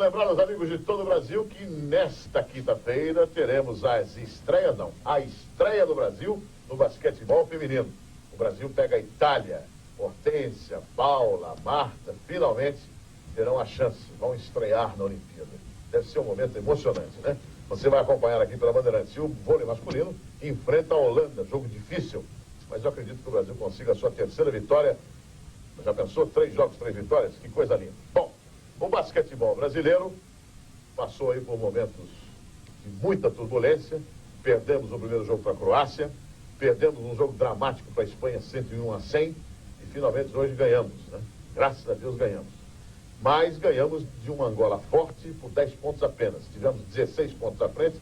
lembrar os amigos de todo o Brasil que nesta quinta-feira teremos a estreia do Brasil no basquetebol feminino. O Brasil pega a Itália. Hortência, Paula, Marta, finalmente terão a chance, vão estrear na Olimpíada. Deve ser um momento emocionante, né? Você vai acompanhar aqui pela Bandeirantes. O vôlei masculino enfrenta a Holanda, jogo difícil, mas eu acredito que o Brasil consiga a sua terceira vitória. Já pensou? 3 jogos, 3 vitórias? Que coisa linda. Bom, o basquetebol brasileiro passou aí por momentos de muita turbulência. Perdemos o primeiro jogo para a Croácia, perdemos um jogo dramático para a Espanha, 101-100, e finalmente hoje ganhamos, né? Graças a Deus ganhamos. Mas ganhamos de uma Angola forte por 10 pontos apenas. Tivemos 16 pontos à frente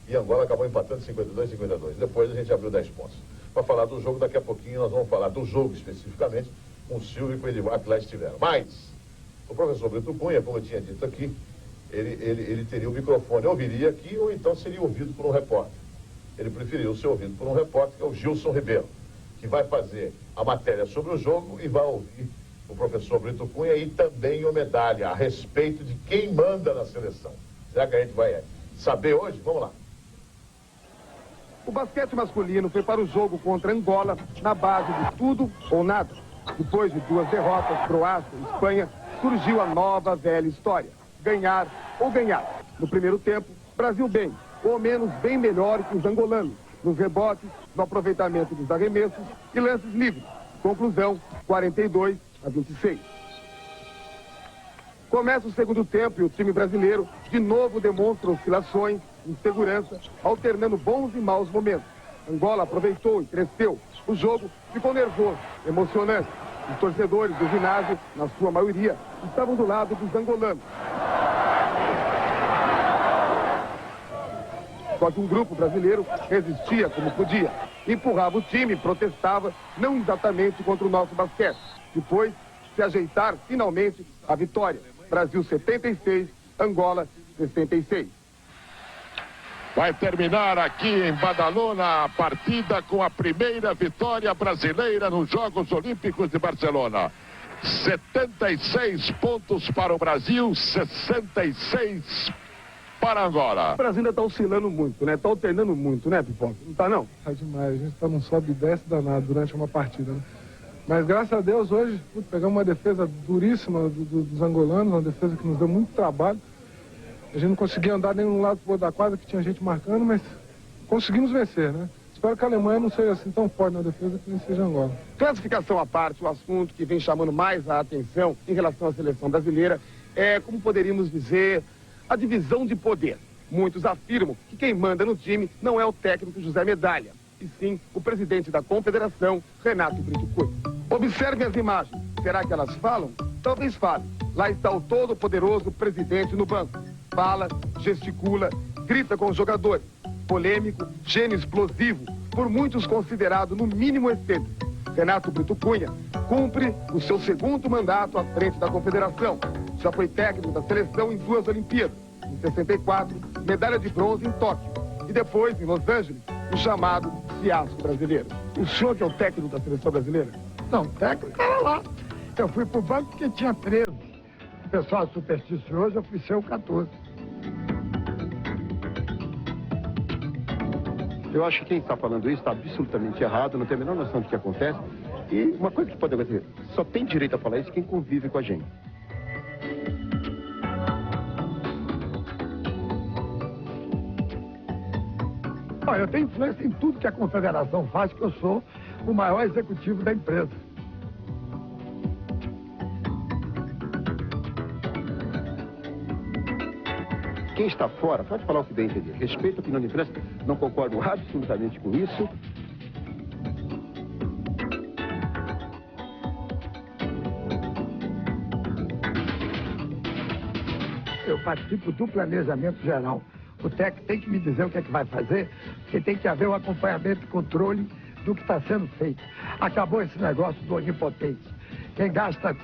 e Angola acabou empatando 52-52. Depois a gente abriu 10 pontos. Para falar do jogo, daqui a pouquinho nós vamos falar do jogo especificamente, com o Silvio e com o Edivar que lá estiveram. Mas o professor Brito Cunha, como eu tinha dito aqui, ele teria o microfone, ouviria aqui ou então seria ouvido por um repórter. Ele preferiu ser ouvido por um repórter, que é o Gilson Ribeiro, que vai fazer a matéria sobre o jogo e vai ouvir o professor Brito Cunha e também o medalha a respeito de quem manda na seleção. Será que a gente vai saber hoje? Vamos lá. O basquete masculino foi para o jogo contra Angola na base de tudo ou nada. Depois de 2 derrotas, Croácia e Espanha, surgiu a nova velha história: ganhar ou ganhar. No primeiro tempo, Brasil bem, ou menos bem melhor que os angolanos, nos rebotes, no aproveitamento dos arremessos e lances livres. Conclusão, 42-26. Começa o segundo tempo e o time brasileiro de novo demonstra oscilações, insegurança, alternando bons e maus momentos. Angola aproveitou e cresceu. O jogo ficou nervoso, emocionante. Os torcedores do ginásio, na sua maioria, estavam do lado dos angolanos. Só que um grupo brasileiro resistia como podia. Empurrava o time, protestava, não exatamente contra o nosso basquete. Depois, se ajeitar finalmente a vitória. Brasil 76, Angola 66. Vai terminar aqui em Badalona a partida com a primeira vitória brasileira nos Jogos Olímpicos de Barcelona. 76 pontos para o Brasil, 66 para Angola. O Brasil ainda está oscilando muito, né? Está alternando muito, né, Pipoca? Não está, não? Tá demais. A gente está num sobe e desce danado durante uma partida, né? Mas graças a Deus hoje pegamos uma defesa duríssima dos angolanos, uma defesa que nos deu muito trabalho. A gente não conseguia andar nem no lado do outro da quadra, que tinha gente marcando, mas conseguimos vencer, né? Espero que a Alemanha não seja assim tão forte na defesa que nem seja Angola. Classificação à parte, o assunto que vem chamando mais a atenção em relação à seleção brasileira é, como poderíamos dizer, a divisão de poder. Muitos afirmam que quem manda no time não é o técnico José Medalha, e sim o presidente da Confederação, Renato Brito Cunha. Observe as imagens. Será que elas falam? Talvez falem. Lá está o todo-poderoso presidente no banco. Fala, gesticula, grita com os jogadores. Polêmico, gênio explosivo, por muitos considerado no mínimo excêntrico. Renato Brito Cunha cumpre o seu segundo mandato à frente da Confederação. Já foi técnico da seleção em 2 Olimpíadas. Em 64, medalha de bronze em Tóquio. E depois, em Los Angeles, o chamado fiasco brasileiro. O senhor que é o técnico da seleção brasileira? Não, o técnico era lá. Eu fui pro banco porque tinha 13. O pessoal supersticioso, eu fui ser o 14. Eu acho que quem está falando isso está absolutamente errado, não tem a menor noção do que acontece. E uma coisa que pode acontecer, só tem direito a falar isso quem convive com a gente. Olha, eu tenho influência em tudo que a Confederação faz, que eu sou o maior executivo da empresa. Quem está fora, pode falar o que bem entender. Respeito a opinião da imprensa, não concordo absolutamente com isso. Eu participo do planejamento geral. O técnico tem que me dizer o que é que vai fazer, porque tem que haver o acompanhamento e controle do que está sendo feito. Acabou esse negócio do onipotente. Quem gasta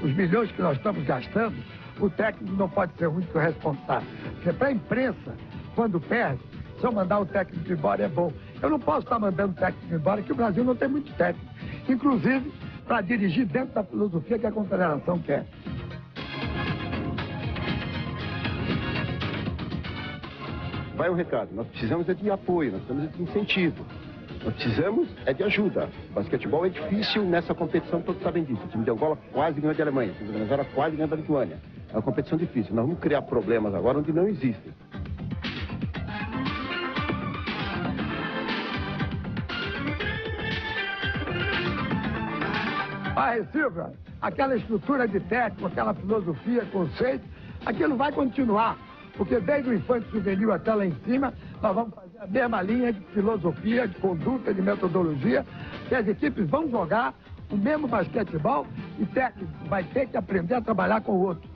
os milhões que nós estamos gastando, o técnico não pode ser o único responsável. Porque para a imprensa, quando perde, se eu mandar o técnico embora é bom. Eu não posso estar mandando o técnico embora, que o Brasil não tem muito técnico. Inclusive, para dirigir dentro da filosofia que a Confederação quer. vai o recado. Nós precisamos de apoio, nós precisamos de incentivo. Nós precisamos de ajuda. O basquetebol é difícil nessa competição, todos sabem disso. O time de Angola quase ganhou da Alemanha, o time da Venezuela quase ganhou da Lituânia. É uma competição difícil. Nós vamos criar problemas agora onde não existem. Aí, Silvia, aquela estrutura de técnico, aquela filosofia, conceito, aquilo vai continuar. Porque desde o infanto juvenil até lá em cima, nós vamos fazer a mesma linha de filosofia, de conduta, de metodologia, que as equipes vão jogar o mesmo basquetebol e o técnico vai ter que aprender a trabalhar com o outro.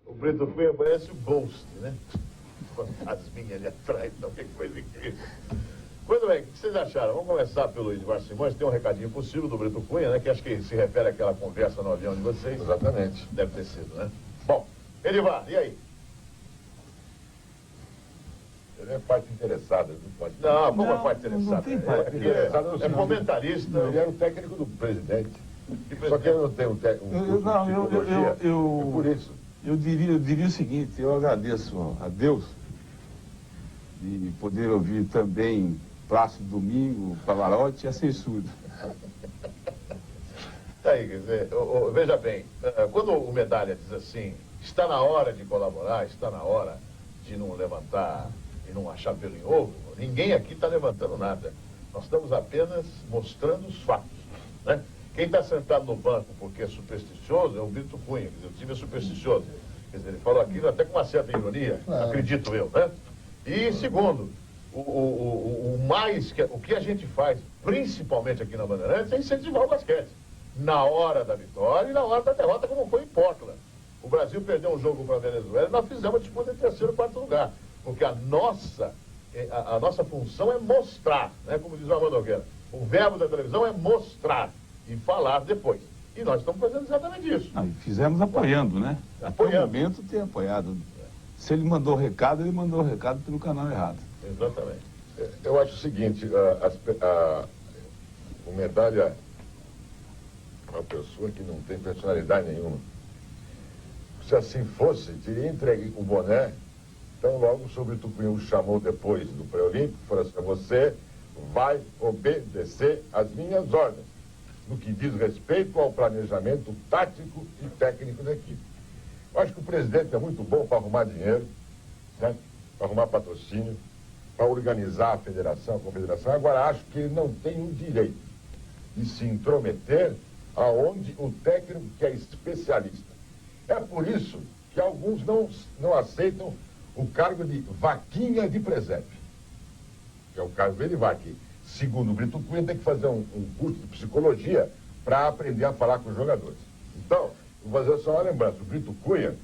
O Brito Cunha parece o Ghost, né? Com as minhas ali atrás, então que coisa incrível. Muito bem, o que vocês acharam? Vamos começar pelo Edivar Simões. Tem um recadinho possível do Brito Cunha, né? Que acho que se refere àquela conversa no avião de vocês. Exatamente. Deve ter sido, né? Bom, Edivar, e aí? Ele é parte interessada, não pode. Não, como é parte interessada? Não tem parte interessada. É comentarista. Ele era o técnico do presidente. Só que ele não tem um curso de psicologia. É por isso. Eu diria o seguinte, eu agradeço a Deus de poder ouvir também Plácido Domingo, Pavarotti e a censura. Aí, quer dizer, veja bem, quando o Medalha diz assim, está na hora de colaborar, está na hora de não levantar e não achar pelo em ovo, ninguém aqui está levantando nada. Nós estamos apenas mostrando os fatos, né? Quem está sentado no banco porque é supersticioso é o Brito Cunha, quer dizer, o time é supersticioso. Quer dizer, ele falou aquilo até com uma certa ironia, acredito eu, né? E segundo, o que a gente faz, principalmente aqui na Bandeirantes, é incentivar o basquete. Na hora da vitória e na hora da derrota, como foi em Portland. O Brasil perdeu um jogo para a Venezuela e nós fizemos a disputa em terceiro e quarto lugar. Porque a nossa função é mostrar, né? Como diz o Armando Nogueira. O verbo da televisão é mostrar e falar depois. E nós estamos fazendo exatamente isso. Não, e fizemos apoiando, né? Até o momento tem apoiado. Se ele mandou o recado, ele mandou o recado pelo canal errado. Exatamente. Eu acho o seguinte, o Medalha é uma pessoa que não tem personalidade nenhuma. Se assim fosse, teria entregue o boné, então logo o Brito Cunha o chamou depois do pré-olímpico e falou assim, você vai obedecer às minhas ordens, no que diz respeito ao planejamento tático e técnico da equipe. Eu acho que o presidente é muito bom para arrumar dinheiro, né? Para arrumar patrocínio, para organizar a federação, a confederação. Agora, acho que ele não tem o direito de se intrometer aonde o técnico que é especialista. É por isso que alguns não aceitam o cargo de vaquinha de presépio, que é o caso do Edivar, que, segundo o Brito Cunha, tem que fazer um curso de psicologia para aprender a falar com os jogadores. Então, vou fazer só uma lembrança. O Brito Cunha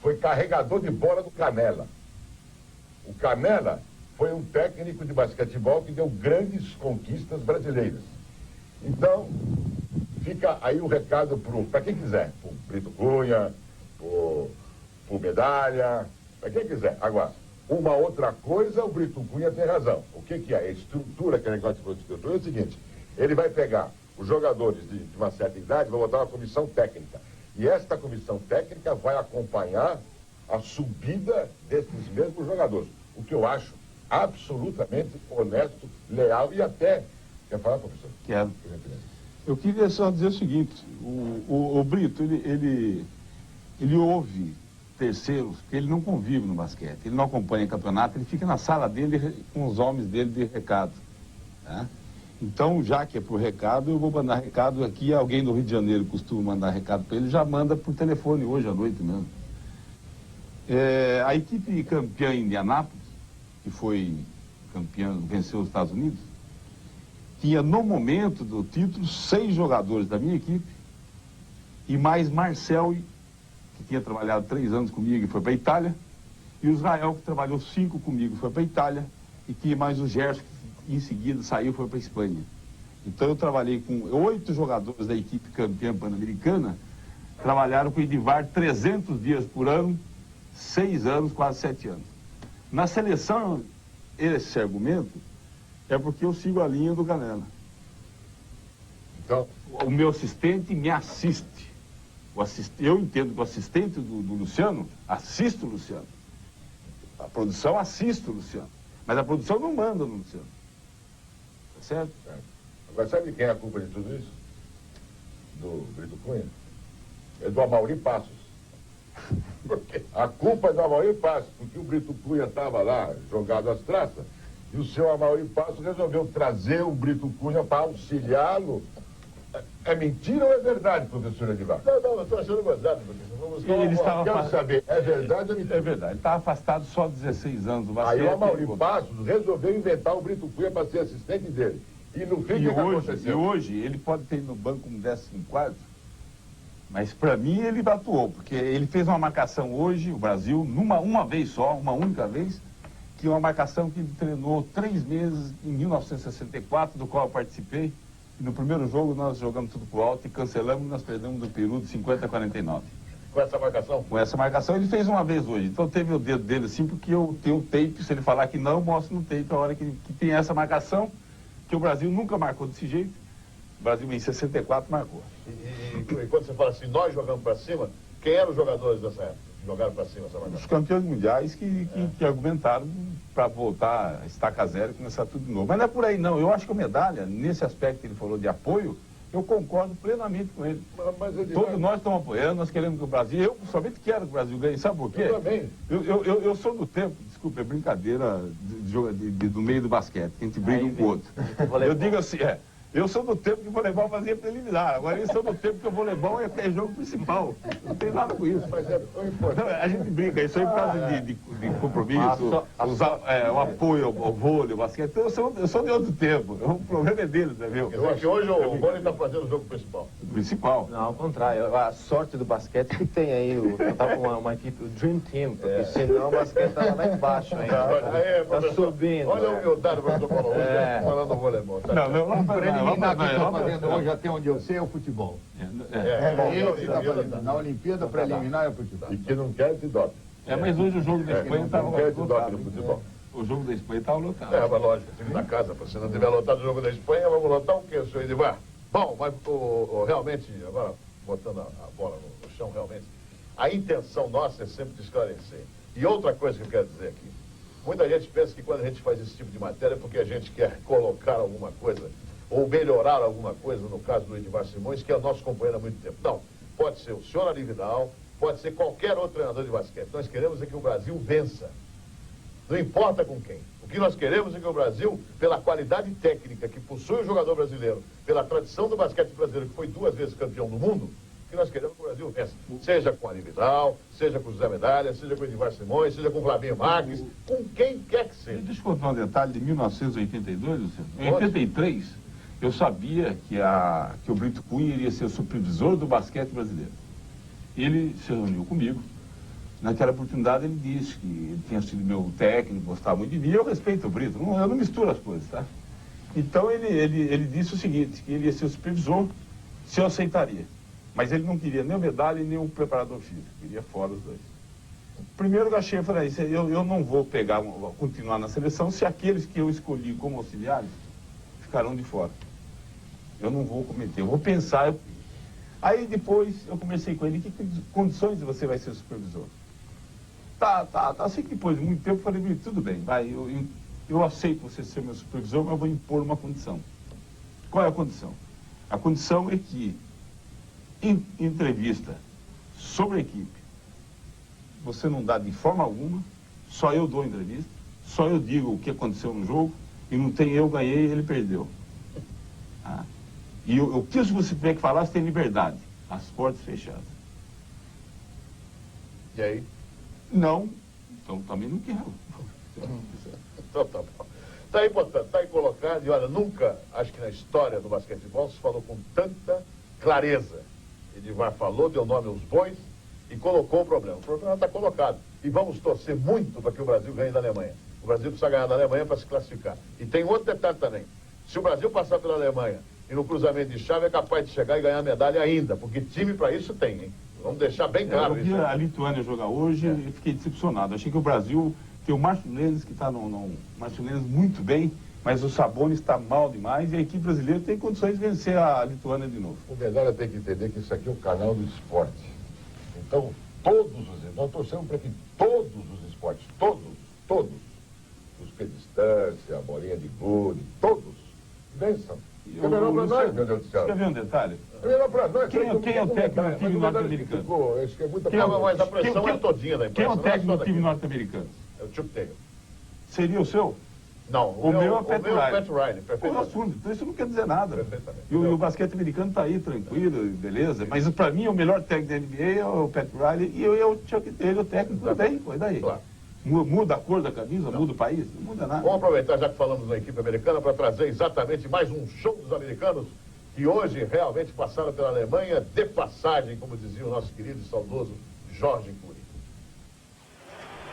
foi carregador de bola do Canela. O Canela foi um técnico de basquetebol que deu grandes conquistas brasileiras. Então, fica aí o recado para quem quiser. Para o Brito Cunha, para o Medalha, para quem quiser. Agora, uma outra coisa, o Brito Cunha tem razão. O que é? A estrutura, que é negócio de estrutura, é o seguinte. Ele vai pegar os jogadores de uma certa idade, vai botar uma comissão técnica. E esta comissão técnica vai acompanhar a subida desses mesmos jogadores. O que eu acho absolutamente honesto, leal e até... Quer falar, professor? Quero. Eu queria só dizer o seguinte, o Brito, ele ouve terceiros, porque ele não convive no basquete, ele não acompanha campeonato, ele fica na sala dele com os homens dele de recado, tá? Então, já que é por recado, eu vou mandar recado aqui, alguém do Rio de Janeiro costuma mandar recado para ele, já manda por telefone hoje à noite mesmo. A equipe campeã em Indianápolis, que foi campeã, venceu os Estados Unidos, tinha no momento do título 6 jogadores da minha equipe e mais Marcel, que tinha trabalhado 3 anos comigo e foi para a Itália, e o Israel, que trabalhou 5 comigo e foi para a Itália, e tinha mais o Gerson, que em seguida saiu e foi para a Espanha. Então eu trabalhei com 8 jogadores da equipe campeã pan-americana, trabalharam com o Edivar 300 dias por ano, 6 anos, quase 7 anos. Na seleção, esse argumento é porque eu sigo a linha do Canela. Então, O meu assistente me assiste. Eu entendo que o assistente do Luciano assiste o Luciano. A produção assiste o Luciano. Mas a produção não manda no Luciano. Tá certo? agora sabe de quem é a culpa de tudo isso? Do Brito Cunha? É do Amaury Passos. A culpa é do Amaury Passos, porque o Brito Cunha estava lá, jogado às traças, e o seu Amaury Passos resolveu trazer o Brito Cunha para auxiliá-lo. É mentira ou é verdade, professor Edivar? Não, eu estou achando gozado, porque Ele estava Quero saber, é verdade ou mentira? É verdade, ele estava afastado só 16 anos do basquete. Aí o Amaury Passos resolveu inventar o Brito Cunha para ser assistente dele. E no fim, o que aconteceu? E hoje, ele pode ter ido no banco como 14º, mas para mim ele atuou, porque ele fez uma marcação hoje, o Brasil, uma vez só, uma única vez, que é uma marcação que ele treinou 3 meses em 1964, do qual eu participei. E no primeiro jogo nós jogamos tudo pro alto e cancelamos e nós perdemos do Peru de 50-49. Com essa marcação? Com essa marcação ele fez uma vez hoje. Então teve o dedo dele assim, porque eu tenho o tape, se ele falar que não, eu mostro no tape a hora que tem essa marcação, que o Brasil nunca marcou desse jeito. O Brasil em 64 marcou. E quando você fala assim, nós jogamos para cima, quem eram os jogadores dessa época? Jogaram para cima essa marcação? Os campeões mundiais que argumentaram para voltar a estaca zero e começar tudo de novo. Mas não é por aí não. Eu acho que o Medalha, nesse aspecto que ele falou de apoio, eu concordo plenamente com ele. Todos nós estamos apoiando, nós queremos que o Brasil... Eu somente quero que o Brasil ganhe. Sabe por quê? Eu também. Eu sou do tempo, desculpa, é brincadeira do meio do basquete, que a gente briga um com o outro. Eu digo assim, eu sou do tempo que o voleibol fazia preliminar, agora eu sou do tempo que o voleibol é jogo principal. Não tem nada com isso. Mas é tão importante. Não, a gente brinca, isso aí por causa de compromisso, o apoio ao vôlei, ao basquete. Então, eu sou de outro tempo. O problema é deles, né, viu? Quer dizer que hoje o vôlei está fazendo o jogo principal. Principal. Não, ao contrário. A sorte do basquete que tem aí, tá com uma equipe, o Dream Team, porque senão o basquete estava lá embaixo ainda. Tá subindo. Olha a humildade, professor Paulo, hoje falando do voleibol. Tá? O preliminar que está fazendo hoje, até onde eu sei, é o futebol. Na Olimpíada, preliminar é o futebol. E que não quer te doping. Mas hoje o jogo da Espanha estava Não quer te doping lotado. no futebol. O jogo da Espanha estava lotado. Mas lógico, time da casa, se não tiver lotado o jogo da Espanha, vamos lotar o quê, senhor Edivar? Bom, mas realmente, agora botando a bola no chão, realmente, a intenção nossa é sempre de esclarecer. E outra coisa que eu quero dizer aqui, muita gente pensa que quando a gente faz esse tipo de matéria é porque a gente quer colocar alguma coisa ou melhorar alguma coisa, no caso do Edivar Simões, que é nosso companheiro há muito tempo. Não, pode ser o senhor Ari Vidal, pode ser qualquer outro treinador de basquete. Nós queremos é que o Brasil vença. Não importa com quem. O que nós queremos é que o Brasil, pela qualidade técnica que possui o jogador brasileiro, pela tradição do basquete brasileiro, que foi 2 vezes campeão do mundo, que nós queremos que o Brasil vença. Seja com o Ari Vidal, seja com o José Medalha, seja com o Edivar Simões, seja com o Flavinho Marques, com quem quer que seja. Deixa eu contar um detalhe de 1982, Luciano. Em 83, eu sabia que o Brito Cunha iria ser o supervisor do basquete brasileiro. Ele se reuniu comigo. Naquela oportunidade ele disse que ele tinha sido meu técnico, gostava muito de mim. Eu respeito o Brito, eu não misturo as coisas, tá? Então ele disse o seguinte, que ele ia ser o supervisor, se eu aceitaria. Mas ele não queria nem o Medalha nem o preparador físico, queria fora os dois. Primeiro que eu achei, eu falei, eu não vou continuar na seleção se aqueles que eu escolhi como auxiliares ficarão de fora. Eu não vou cometer, eu vou pensar. Aí depois eu conversei com ele, que condições você vai ser supervisor? Tá. Assim que depois de muito tempo eu falei, tudo bem, vai, eu aceito você ser meu supervisor, mas eu vou impor uma condição. Qual é a condição? A condição é que, em entrevista sobre a equipe, você não dá de forma alguma, só eu dou a entrevista, só eu digo o que aconteceu no jogo, e não tem eu ganhei, ele perdeu. E o que você tiver que falar, você tem liberdade. As portas fechadas. E aí? Não, então também não quero. Então tá bom. Tá aí, portanto, tá aí colocado, e olha, nunca, acho que na história do basquetebol, se falou com tanta clareza. Edivar falou, deu nome aos bois e colocou o problema. O problema está colocado. E vamos torcer muito para que o Brasil ganhe da Alemanha. O Brasil precisa ganhar da Alemanha para se classificar. E tem outro detalhe também. Se o Brasil passar pela Alemanha e no cruzamento de chave é capaz de chegar e ganhar medalha ainda, porque time para isso tem, hein? Vamos deixar bem claro isso. Eu vi a Lituânia jogar hoje e fiquei decepcionado. Achei que o Brasil Tem o Márcio Nunes, que está no Márcio Nunes muito bem, mas o Sabonis está mal demais e a equipe brasileira tem condições de vencer a Lituânia de novo. O melhor é ter que entender que isso aqui é um canal do esporte. Então, nós torcemos para que todos os esportes, todos, os pedistância, a bolinha de gude, todos, vençam. É melhor para nós, meu Deus do céu. Quer ver um detalhe? É melhor para nós. Quem é o técnico do time norte-americano? Mas a pressão é todinha da imprensa. Quem é o técnico do time norte-americano? É o Chuck Taylor. Seria o seu? Não, o meu é o Pat Riley. Então isso não quer dizer nada. E o basquete americano está aí, tranquilo, beleza. Mas para mim o melhor técnico da NBA é o Pat Riley e eu o Chuck Taylor, o técnico também. Foi daí. Claro. Muda a cor da camisa, muda o país, não muda nada. Vamos aproveitar, já que falamos na equipe americana, para trazer exatamente mais um show dos americanos que hoje realmente passaram pela Alemanha de passagem, como dizia o nosso querido e saudoso Jorge Cury.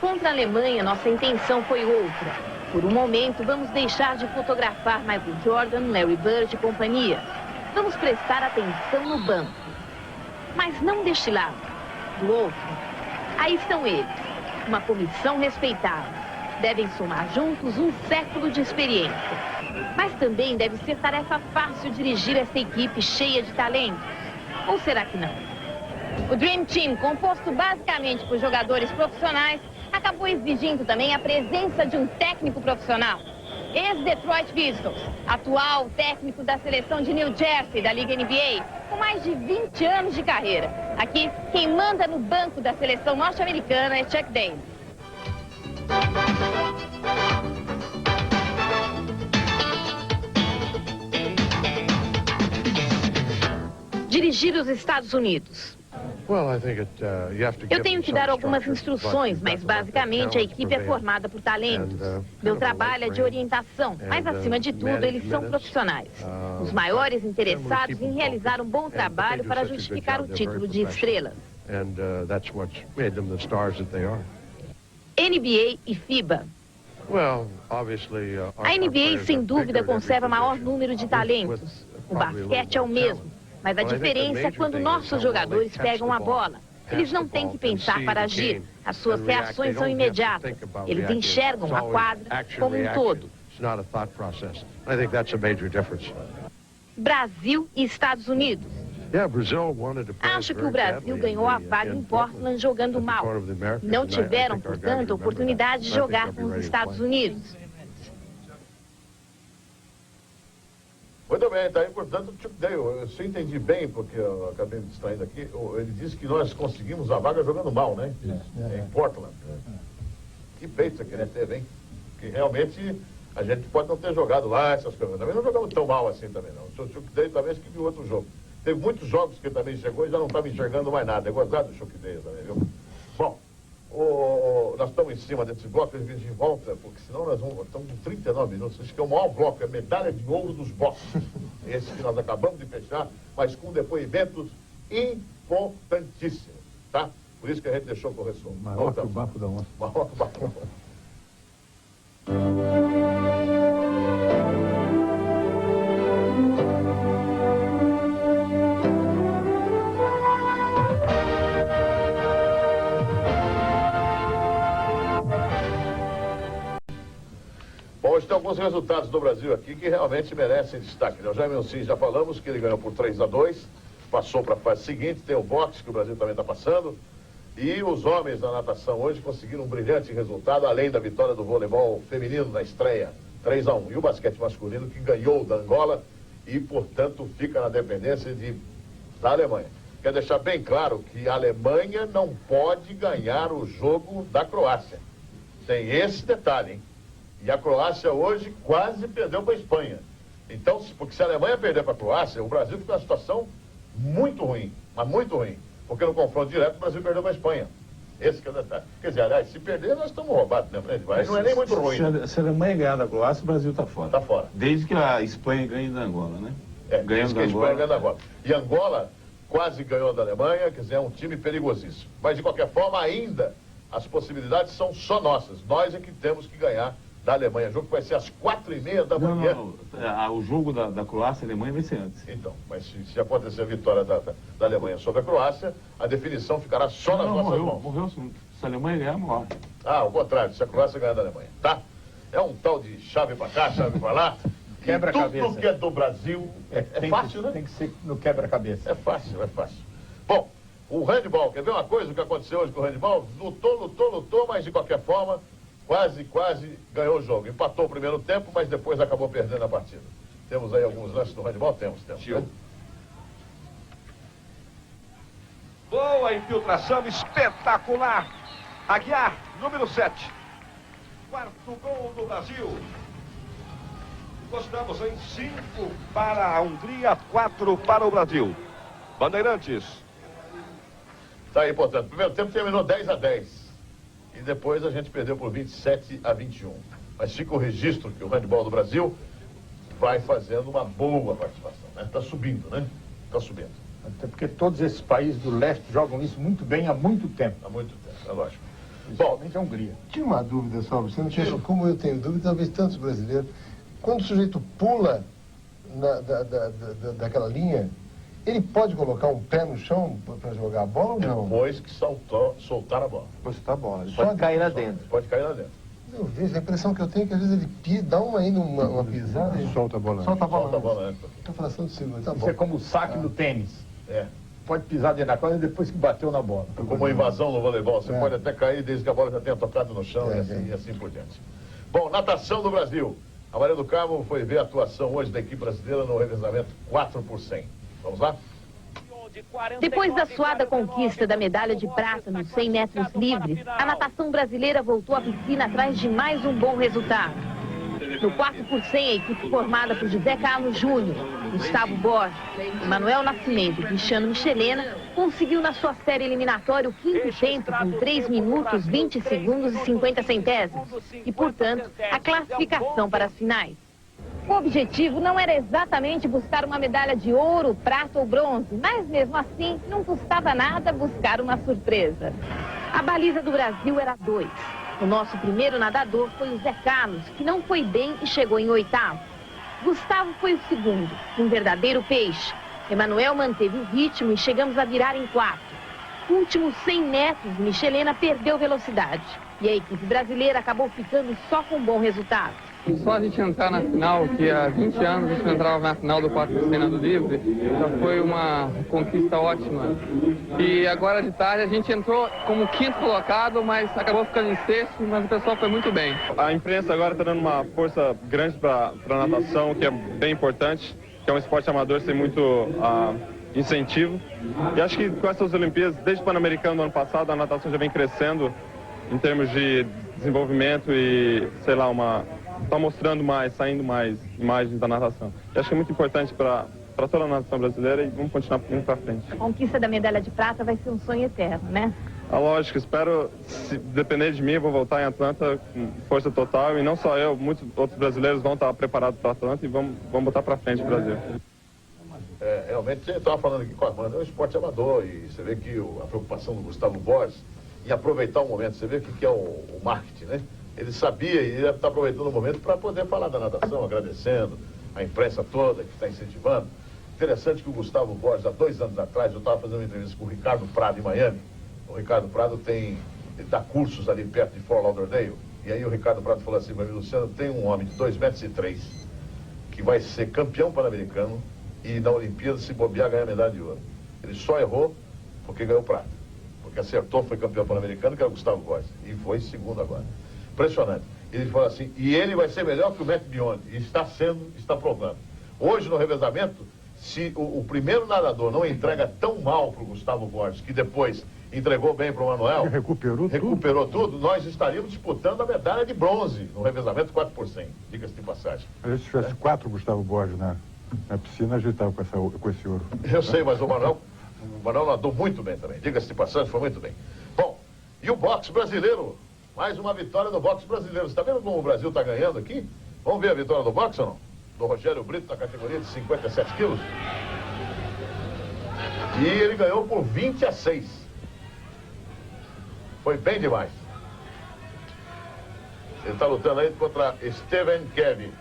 Contra a Alemanha, nossa intenção foi outra. Por um momento, vamos deixar de fotografar Michael Jordan, Larry Bird e companhia. Vamos prestar atenção no banco. Mas não deste lado. Do outro, aí estão eles. Uma comissão respeitável. Devem somar juntos um século de experiência. Mas também deve ser tarefa fácil dirigir essa equipe cheia de talento. Ou será que não? O Dream Team, composto basicamente por jogadores profissionais, acabou exigindo também a presença de um técnico profissional. Ex-Detroit Pistons, atual técnico da seleção de New Jersey, da Liga NBA, com mais de 20 anos de carreira. Aqui, quem manda no banco da seleção norte-americana é Chuck Daly. Dirigir os Estados Unidos. Eu tenho que dar algumas instruções, mas basicamente a equipe é formada por talentos. Meu trabalho é de orientação, mas acima de tudo eles são profissionais. Os maiores interessados em realizar um bom trabalho para justificar o título de estrelas. NBA e FIBA. A NBA sem dúvida conserva maior número de talentos. O basquete é o mesmo. Mas a diferença é quando nossos jogadores pegam a bola. Eles não têm que pensar para agir. As suas reações são imediatas. Eles enxergam a quadra como um todo. Brasil e Estados Unidos. Acho que o Brasil ganhou a vaga em Portland jogando mal. Não tiveram, portanto, oportunidade de jogar com os Estados Unidos. Muito bem, está aí, portanto, o Chuck Daly, eu se entendi bem, porque eu acabei me distraindo aqui, ele disse que nós conseguimos a vaga jogando mal, né? Em Portland. Que peito você queria ter, hein? Que realmente a gente pode não ter jogado lá, essas coisas. Também não jogamos tão mal assim também, não. O Chuck Daly talvez que viu outro jogo. Teve muitos jogos que ele também chegou e já não estava enxergando mais nada. É gozado do Chuck Daly também, viu? Bom, nós estamos em cima desse bloco, eles de volta, porque senão nós estamos com 39 minutos. Acho que é o maior bloco, é a medalha de ouro dos blocos. Esse que nós acabamos de fechar, mas com depoimentos importantíssimos, tá? Por isso que a gente deixou correr som. Maior que o bafo da onça. Maior que o bafo da onça. Hoje tem alguns resultados do Brasil aqui que realmente merecem destaque. O Jaime Oncin, já falamos que ele ganhou por 3-2, passou para a fase seguinte, tem o boxe que o Brasil também está passando, e os homens da natação hoje conseguiram um brilhante resultado, além da vitória do voleibol feminino na estreia, 3-1, e o basquete masculino que ganhou da Angola e, portanto, fica na dependência da Alemanha. Quero deixar bem claro que a Alemanha não pode ganhar o jogo da Croácia. Tem esse detalhe, hein? E a Croácia hoje quase perdeu para a Espanha. Então, porque se a Alemanha perder para a Croácia, o Brasil fica numa situação muito ruim, mas muito ruim. Porque no confronto direto o Brasil perdeu para a Espanha. Esse que é o detalhe. Quer dizer, aliás, se perder, nós estamos roubados, né, frente? Mas não é nem muito ruim. Se a Alemanha ganhar da Croácia, o Brasil está fora. Está fora. Desde que a Espanha ganhe da Angola, né? Desde que a Espanha ganhe da Angola. E Angola quase ganhou da Alemanha, quer dizer, é um time perigosíssimo. Mas, de qualquer forma, ainda as possibilidades são só nossas. Nós é que temos que ganhar da Alemanha. O jogo vai ser às 4h30 da manhã. Não. O jogo da Croácia e Alemanha vai ser antes. Então, mas se acontecer a vitória da Alemanha sobre a Croácia, a definição ficará só nas nossas mãos. Morreu Se a Alemanha ganhar, morre. Ah, ao contrário, se a Croácia ganhar da Alemanha, tá? É um tal de chave pra cá, chave pra lá. Quebra-cabeça. Tudo que é do Brasil é fácil, né? Tem que ser no quebra-cabeça. É fácil, é fácil. Bom, o handball, quer ver uma coisa, o que aconteceu hoje com o handball? Lutou, mas de qualquer forma, quase ganhou o jogo. Empatou o primeiro tempo, mas depois acabou perdendo a partida. Temos aí alguns lances do handball? Temos. Né? Boa infiltração, espetacular. Aguiar, número 7. Quarto gol do Brasil. Estamos em 5 para a Hungria, 4 para o Brasil. Bandeirantes. Tá aí, portanto, o primeiro tempo terminou 10-10. E depois a gente perdeu por 27-21. Mas fica o registro que o handball do Brasil vai fazendo uma boa participação, né? Tá subindo, né? Tá subindo. Até porque todos esses países do leste jogam isso muito bem há muito tempo. Há muito tempo, é lógico. Principalmente a Hungria. Tinha uma dúvida só, você não tinha, como eu tenho dúvida, talvez tantos brasileiros. Quando o sujeito pula daquela linha, ele pode colocar um pé no chão para jogar a bola ou não? Depois que soltar a bola. Depois soltar a bola. Ele Só pode cair lá dentro. Pode cair lá dentro. Eu vejo, a impressão que eu tenho é que às vezes ele dá uma pisada e Solta a bola. solta a bola. Solta a bola antes. Tá fração de segundo, tá Isso bom. é como o saque do tênis. É. Pode pisar dentro da quadra depois que bateu na bola. Como a invasão no voleibol. Você pode até cair desde que a bola já tenha tocado no chão e assim por diante. Bom, natação do Brasil. A Maria do Carmo foi ver a atuação hoje da equipe brasileira no revezamento 4x100. Vamos lá? Depois da suada conquista da medalha de prata nos 100 metros livres, a natação brasileira voltou à piscina atrás de mais um bom resultado. No 4x100, a equipe formada por José Carlos Júnior, Gustavo Borges, Emanuel Nascimento e Cristiano Michelena conseguiu na sua série eliminatória o quinto tempo com 3 minutos, 20 segundos e 50 centésimos e, portanto, a classificação para as finais. O objetivo não era exatamente buscar uma medalha de ouro, prata ou bronze, mas mesmo assim não custava nada buscar uma surpresa. A baliza do Brasil era 2. O nosso primeiro nadador foi o Zé Carlos, que não foi bem e chegou em 8º. Gustavo foi o segundo, um verdadeiro peixe. Emanuel manteve o ritmo e chegamos a virar em 4º. Últimos 100 metros, Michelena perdeu velocidade. E a equipe brasileira acabou ficando só com um bom resultado. Só a gente entrar na final, que há 20 anos a gente não entrava na final do 4x100 nado livre, já foi uma conquista ótima. E agora de tarde a gente entrou como 5º colocado, mas acabou ficando em 6º, mas o pessoal foi muito bem. A imprensa agora está dando uma força grande para a natação, que é bem importante, que é um esporte amador sem muito incentivo. E acho que com essas Olimpíadas, desde o Pan-Americano do ano passado, a natação já vem crescendo em termos de desenvolvimento e, sei lá, está mostrando mais, saindo mais imagens da natação. E acho que é muito importante para toda a natação brasileira e vamos continuar indo para frente. A conquista da medalha de prata vai ser um sonho eterno, né? Lógico, espero, se depender de mim, eu vou voltar em Atlanta com força total e não só eu, muitos outros brasileiros vão estar preparados para Atlanta e vamos botar para frente o Brasil. Realmente, você estava falando aqui com a Amanda, é um esporte amador e você vê que a preocupação do Gustavo Borges em aproveitar o momento, você vê o que é o marketing, né? Ele sabia e ele está aproveitando o momento para poder falar da natação, agradecendo a imprensa toda que está incentivando. Interessante que o Gustavo Borges, há 2 anos atrás, eu estava fazendo uma entrevista com o Ricardo Prado em Miami. O Ricardo Prado ele dá cursos ali perto de Fort Lauderdale. E aí o Ricardo Prado falou assim para mim: Luciano, tem um homem de 2,3 metros que vai ser campeão pan-americano e na Olimpíada, se bobear, ganhar medalha de ouro. Ele só errou porque ganhou prata. Porque acertou, foi campeão pan-americano, que era o Gustavo Borges. E foi segundo agora. Impressionante. Ele falou assim, e ele vai ser melhor que o Matt Biondi. E está provando. Hoje, no revezamento, se o primeiro nadador não entrega tão mal para o Gustavo Borges, que depois entregou bem para o Manuel, recuperou tudo, nós estaríamos disputando a medalha de bronze no revezamento 4x100, diga-se de passagem. Se tivesse 4 Gustavo Borges na piscina, a gente estava com esse ouro. Eu sei, mas o Manuel nadou muito bem também, diga-se de passagem, foi muito bem. Bom, e o boxe brasileiro? Mais uma vitória do boxe brasileiro. Você está vendo como o Brasil está ganhando aqui? Vamos ver a vitória do boxe ou não? Do Rogério Brito, na categoria de 57 quilos. E ele ganhou por 20-6. Foi bem demais. Ele está lutando aí contra Steven Kevin,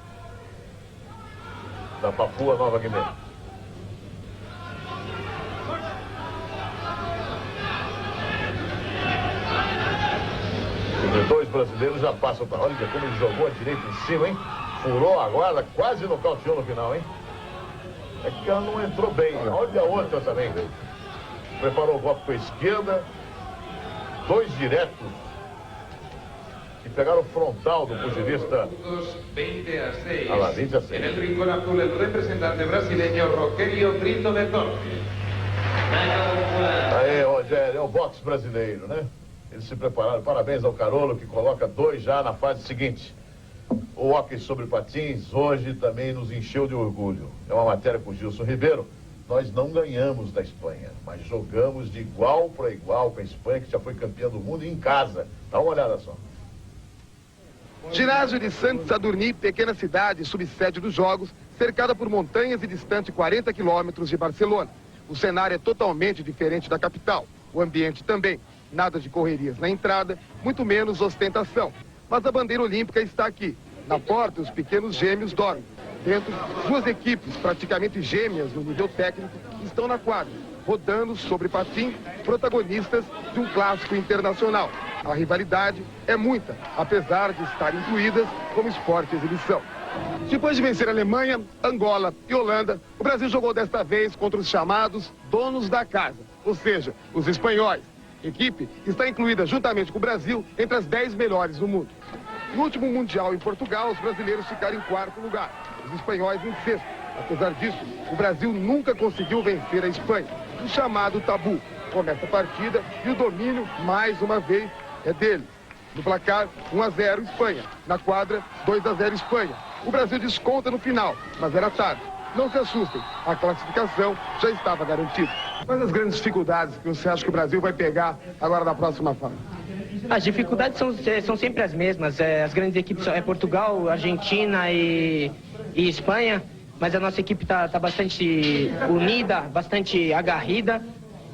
da Papua Nova Guiné. E dois brasileiros já passam para... Olha como ele jogou a direita em cima, hein? Furou a guarda, quase nocauteou no final, hein? É que ela não entrou bem. Olha a outra também. Preparou o golpe com a esquerda. Dois diretos que pegaram o frontal do pugilista. 20 a 6. Ah lá, 20 a 6. En el rincón azul, el representante brasileño Rogerio Brito de Torres. Aí, Rogério, é o boxe brasileiro, né? Eles se prepararam. Parabéns ao Carolo, que coloca 2 já na fase seguinte. O hóquei sobre patins hoje também nos encheu de orgulho. É uma matéria com o Gilson Ribeiro. Nós não ganhamos da Espanha, mas jogamos de igual para igual com a Espanha, que já foi campeã do mundo, em casa. Dá uma olhada só. Ginásio de Santos Sadurní, pequena cidade, subsede dos Jogos, cercada por montanhas e distante 40 quilômetros de Barcelona. O cenário é totalmente diferente da capital. O ambiente também. Nada de correrias na entrada, muito menos ostentação. Mas a bandeira olímpica está aqui. Na porta, os pequenos gêmeos dormem. Dentro, 2 equipes praticamente gêmeas no nível técnico estão na quadra, rodando sobre patins, protagonistas de um clássico internacional. A rivalidade é muita, apesar de estar incluídas como esporte exibição. Depois de vencer a Alemanha, Angola e Holanda, o Brasil jogou desta vez contra os chamados donos da casa, ou seja, os espanhóis. A equipe está incluída juntamente com o Brasil entre as 10 melhores do mundo. No último Mundial em Portugal, os brasileiros ficaram em 4º lugar, os espanhóis em 6º. Apesar disso, o Brasil nunca conseguiu vencer a Espanha, o chamado tabu. Começa a partida e o domínio, mais uma vez, é dele. No placar, 1-0 Espanha. Na quadra, 2-0 Espanha. O Brasil desconta no final, mas era tarde. Não se assustem, a classificação já estava garantida. Quais as grandes dificuldades que você acha que o Brasil vai pegar agora na próxima fase? As dificuldades são sempre as mesmas. As grandes equipes é Portugal, Argentina e Espanha, mas a nossa equipe está bastante unida, bastante aguerrida.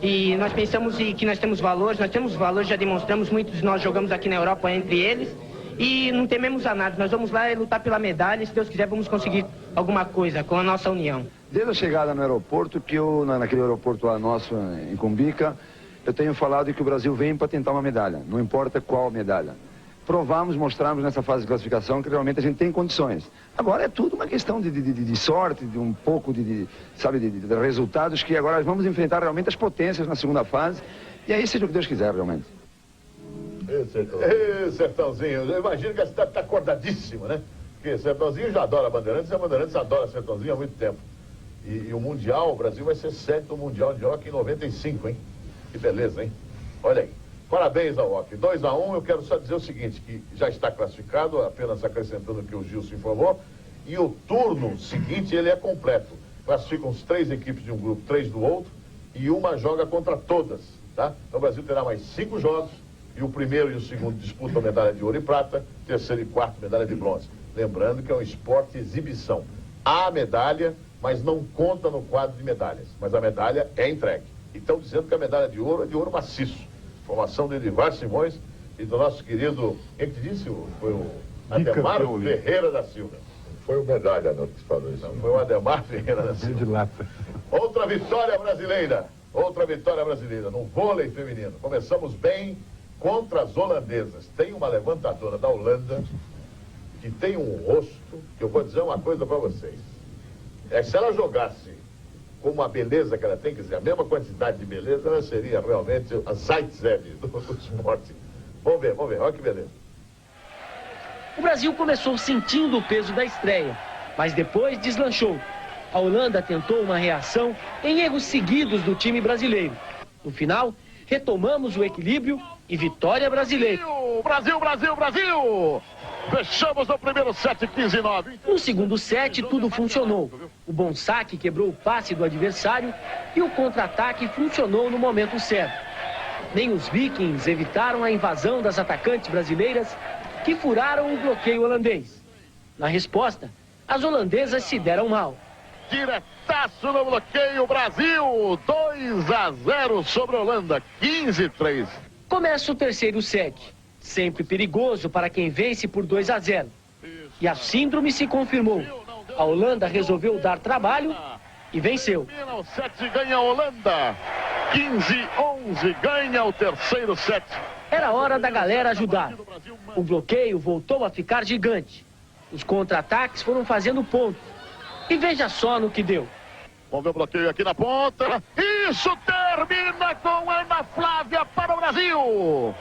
E nós pensamos que nós temos valores, já demonstramos, muitos de nós jogamos aqui na Europa entre eles. E não tememos a nada, nós vamos lá lutar pela medalha e, se Deus quiser, vamos conseguir alguma coisa com a nossa união. Desde a chegada no aeroporto, naquele aeroporto lá nosso, em Cumbica, eu tenho falado que o Brasil vem para tentar uma medalha, não importa qual medalha. Provamos, mostramos nessa fase de classificação que realmente a gente tem condições. Agora é tudo uma questão de sorte, de um pouco de resultados, que agora vamos enfrentar realmente as potências na segunda fase, e aí seja o que Deus quiser realmente. Ei, Sertãozinho, eu imagino que a cidade está acordadíssima, né? Porque Sertãozinho já adora Bandeirantes, e a Bandeirantes adora Sertãozinho há muito tempo. E o Mundial, o Brasil vai ser 7º Mundial de Hóquei em 95, hein? Que beleza, hein? Olha aí. Parabéns ao Hóquei. 2-1, eu quero só dizer o seguinte, que já está classificado, apenas acrescentando o que o Gilson informou, e o turno seguinte, ele é completo. Classificam as 3 equipes de um grupo, 3 do outro, e uma joga contra todas, tá? Então o Brasil terá mais 5 jogos, e o primeiro e o segundo disputam medalha de ouro e prata, terceiro e quarto medalha de bronze. Lembrando que é um esporte exibição. Há medalha, mas não conta no quadro de medalhas. Mas a medalha é entregue. E estão dizendo que a medalha de ouro é de ouro maciço. Formação de Edivar Simões e do nosso querido, quem que disse? Foi o Ademar Ferreira da Silva. Foi o medalha, não, que falou isso. Não, foi o Ademar Ferreira da Silva. De lata. Outra vitória brasileira no vôlei feminino. Começamos bem contra as holandesas. Tem uma levantadora da Holanda que tem um rosto, que eu vou dizer uma coisa para vocês. Se ela jogasse com uma beleza que ela tem, quer dizer, a mesma quantidade de beleza, ela seria realmente a Zaitsev do esporte. Vamos ver, olha que beleza. O Brasil começou sentindo o peso da estreia, mas depois deslanchou. A Holanda tentou uma reação em erros seguidos do time brasileiro. No final, retomamos o equilíbrio e vitória brasileira. Brasil! Fechamos no primeiro set, 15-9. No segundo set, tudo funcionou. O bom saque quebrou o passe do adversário e o contra-ataque funcionou no momento certo. Nem os Vikings evitaram a invasão das atacantes brasileiras, que furaram o bloqueio holandês. Na resposta, as holandesas se deram mal. Diretaço no bloqueio, Brasil! 2-0 sobre a Holanda, 15-3. Começa o terceiro set, sempre perigoso para quem vence por 2-0. E a síndrome se confirmou. A Holanda resolveu dar trabalho e venceu. O set ganha a Holanda. 15-11, ganha o terceiro set. Era hora da galera ajudar. O bloqueio voltou a ficar gigante. Os contra-ataques foram fazendo pontos. E veja só no que deu. Vamos ver o bloqueio aqui na ponta. Isso termina com Ana Flávia para o Brasil.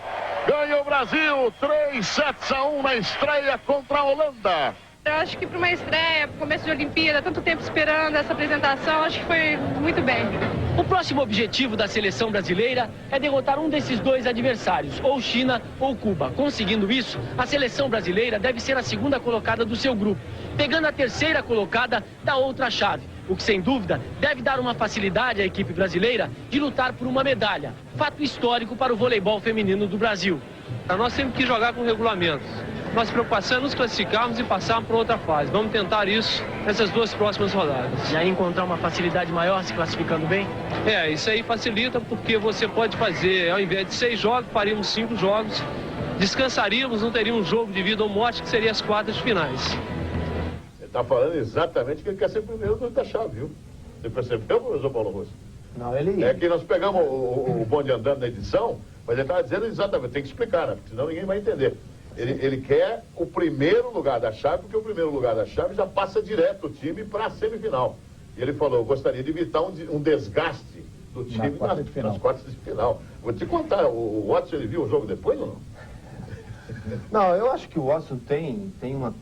Ganha o Brasil 3-1 na estreia contra a Holanda. Eu acho que para uma estreia, para começo de Olimpíada, tanto tempo esperando essa apresentação, acho que foi muito bem. O próximo objetivo da seleção brasileira é derrotar um desses dois adversários, ou China ou Cuba. Conseguindo isso, a seleção brasileira deve ser a segunda colocada do seu grupo, pegando a terceira colocada da outra chave, o que sem dúvida deve dar uma facilidade à equipe brasileira de lutar por uma medalha, fato histórico para o voleibol feminino do Brasil. Nós temos que jogar com regulamentos. Nossa preocupação é nos classificarmos e passarmos para outra fase. Vamos tentar isso nessas duas próximas rodadas. E aí encontrar uma facilidade maior se classificando bem? Isso aí facilita porque você pode fazer, ao invés de 6 jogos, faríamos 5 jogos, descansaríamos, não teríamos um jogo de vida ou morte, que seria as quartas de finais. Ele está falando exatamente que ele quer ser primeiro da chave, viu? Você percebeu, professor Paulo Russo? Não, ele... É que nós pegamos o bonde andando na edição, mas ele estava dizendo exatamente, tem que explicar, né? Porque senão ninguém vai entender. Ele quer o primeiro lugar da chave, porque o primeiro lugar da chave já passa direto o time para a semifinal. E ele falou, eu gostaria de evitar um desgaste do time nas quartas de final. Vou te contar, o Watson, ele viu o jogo depois ou não? Não, eu acho que o Watson tem uma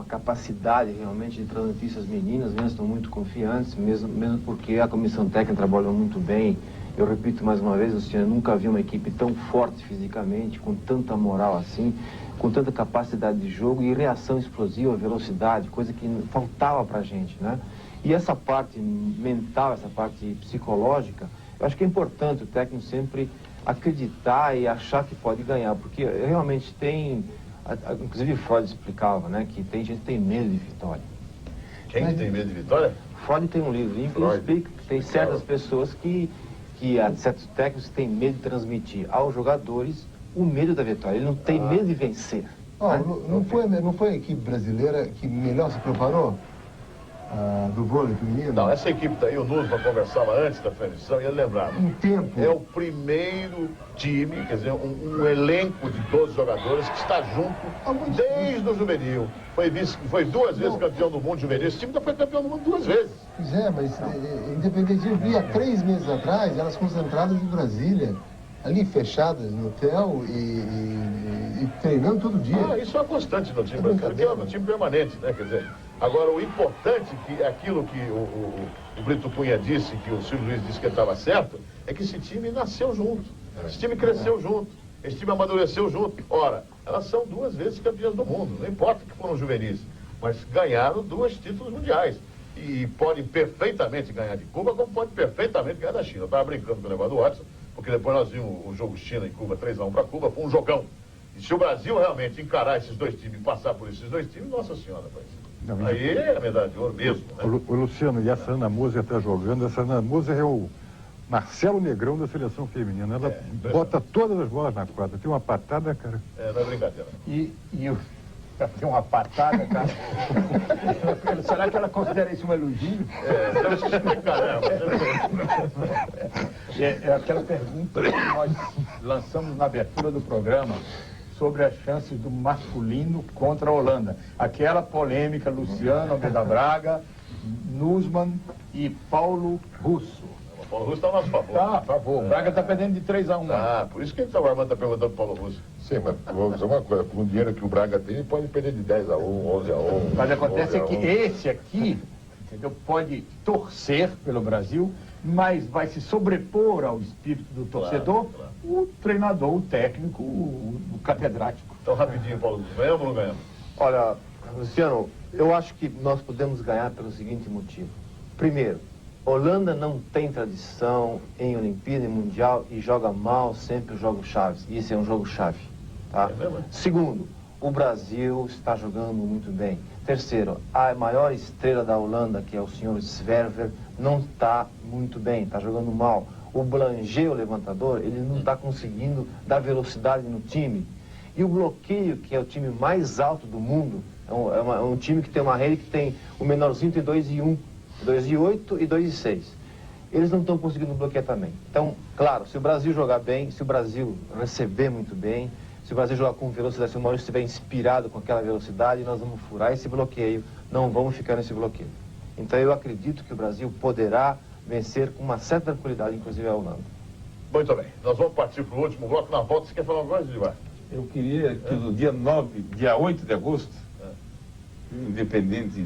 capacidade realmente de transmitir essas meninas, elas estão muito confiantes, mesmo porque a comissão técnica trabalhou muito bem. Eu repito mais uma vez, Luciano, nunca vi uma equipe tão forte fisicamente, com tanta moral assim, com tanta capacidade de jogo e reação explosiva, velocidade, coisa que faltava pra gente, né? E essa parte mental, essa parte psicológica, eu acho que é importante o técnico sempre acreditar e achar que pode ganhar, porque realmente tem, inclusive Freud explicava, né, que tem gente que tem medo de vitória. Quem tem medo de vitória? Freud tem um livrinho que explica que tem certas pessoas que certos técnicos têm medo de transmitir aos jogadores o medo da vitória. Ele não tem medo de vencer. Né? Não foi a equipe brasileira que melhor se preparou do vôlei feminino? Não, essa equipe daí, o Nunes conversava antes da transmissão e ele lembrava. Em tempo. É o primeiro time, quer dizer, um elenco de 12 jogadores que está junto desde o juvenil. Foi 2 vezes campeão do mundo juvenil. Esse time já foi campeão do mundo 2 vezes. Pois é, mas independente, eu vi há 3 meses atrás, elas concentradas em Brasília, ali fechadas no hotel e treinando todo dia. Isso é uma constante no time brasileiro, que é um time permanente, né? Quer dizer, agora o importante, que aquilo que o Brito Cunha disse, que o Silvio Luiz disse que estava certo, é que esse time nasceu junto, esse time cresceu junto, esse time amadureceu junto. Ora, elas são 2 vezes campeãs do mundo, não importa que foram juvenis, mas ganharam 2 títulos mundiais. E podem perfeitamente ganhar de Cuba, como podem perfeitamente ganhar da China. Eu estava brincando com o negócio do Watson, porque depois nós vimos o jogo China e Cuba 3-1 para Cuba, foi um jogão. E se o Brasil realmente encarar esses 2 times e passar por esses 2 times, nossa senhora, aí é a medalha de ouro mesmo, né? O Luciano, e essa Ana Moser está jogando, essa Ana Moser é o Marcelo Negrão da seleção feminina. Ela bota todas as bolas na quadra, tem uma patada, cara. Não é brincadeira. Tem uma patada, cara. Será que ela considera isso um elogio? É aquela pergunta que nós lançamos na abertura do programa sobre as chances do masculino contra a Holanda. Aquela polêmica, Luciano Almeida Braga, Nussmann e Paulo Russo. O Paulo Russo está a nosso favor. Tá, a favor. O Braga está perdendo de 3-1. Por isso que o Armando está perguntando para o Paulo Russo. Sim, mas vou dizer uma coisa, com o dinheiro que o Braga tem, ele pode perder de 10-1, 11-1. Mas acontece que esse aqui, entendeu, pode torcer pelo Brasil, mas vai se sobrepor ao espírito do torcedor, o treinador, o técnico, o catedrático. Então, rapidinho, Paulo, ganhamos ou não ganhamos? Olha, Luciano, eu acho que nós podemos ganhar pelo seguinte motivo. Primeiro, Holanda não tem tradição em Olimpíada e Mundial e joga mal sempre os jogos chaves. E esse é um jogo chave. Tá? Segundo, o Brasil está jogando muito bem. Terceiro, a maior estrela da Holanda, que é o senhor Zverver, não está muito bem, está jogando mal. O Blanger, o levantador, ele não está conseguindo dar velocidade no time. E o bloqueio, que é o time mais alto do mundo, é um time que tem uma rede que tem o menorzinho tem 2-1, 2-8 e 2-6. eles não estão conseguindo bloquear também. Então, claro, se o Brasil jogar bem, se o Brasil receber muito bem, se o Brasil jogar com velocidade, se o Maurício estiver inspirado com aquela velocidade, nós vamos furar esse bloqueio, não vamos ficar nesse bloqueio. Então eu acredito que o Brasil poderá vencer com uma certa tranquilidade, inclusive a Holanda. Muito bem, nós vamos partir para o último bloco. Na volta, você quer falar alguma coisa, Edmar? Eu queria que no dia 8 de agosto, independente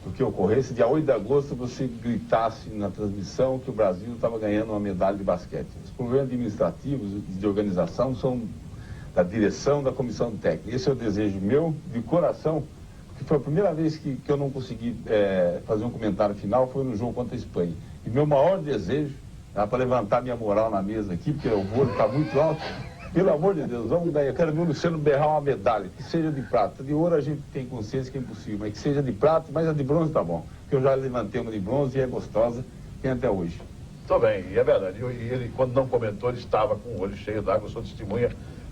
do que ocorresse, dia 8 de agosto você gritasse na transmissão que o Brasil estava ganhando uma medalha de basquete. Os problemas administrativos de organização são da direção da comissão técnica. Esse é o desejo meu, de coração, porque foi a primeira vez que eu não consegui fazer um comentário final, foi no jogo contra a Espanha. E meu maior desejo, para levantar minha moral na mesa aqui, porque o voo está muito alto, pelo amor de Deus, vamos daí, eu quero ver o Luciano berrar uma medalha, que seja de prata. De ouro a gente tem consciência que é impossível, mas que seja de prata, mas a de bronze tá bom. Porque eu já levantei uma de bronze e é gostosa, tem até hoje. Tô bem, e é verdade. E ele, quando não comentou, ele estava com o olho cheio d'água, eu sou testemunha,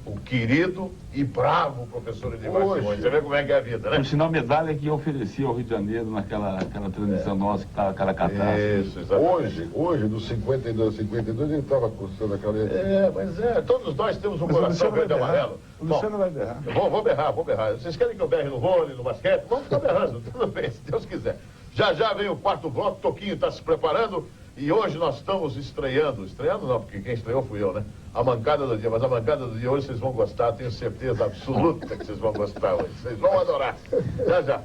o querido e bravo professor Edmar Simões. Você vê como é que é a vida, né? Por sinal, medalha que eu ofereci ao Rio de Janeiro naquela transmissão nossa que estava aquela catástrofe. Isso, exatamente. Hoje, dos 52 a 52, ele estava cursando aquela... Mas todos nós temos um coração verde e amarelo. O Luciano vai berrar. Vou berrar. Vocês querem que eu berre no vôlei, no basquete? Vamos ficar berrando, tudo bem, se Deus quiser. Já vem o quarto bloco, Toquinho está se preparando. E hoje nós estamos estreando não, porque quem estreou fui eu, né? A mancada do dia, mas a mancada do dia hoje vocês vão gostar, tenho certeza absoluta que vocês vão gostar hoje. Vocês vão adorar. Já.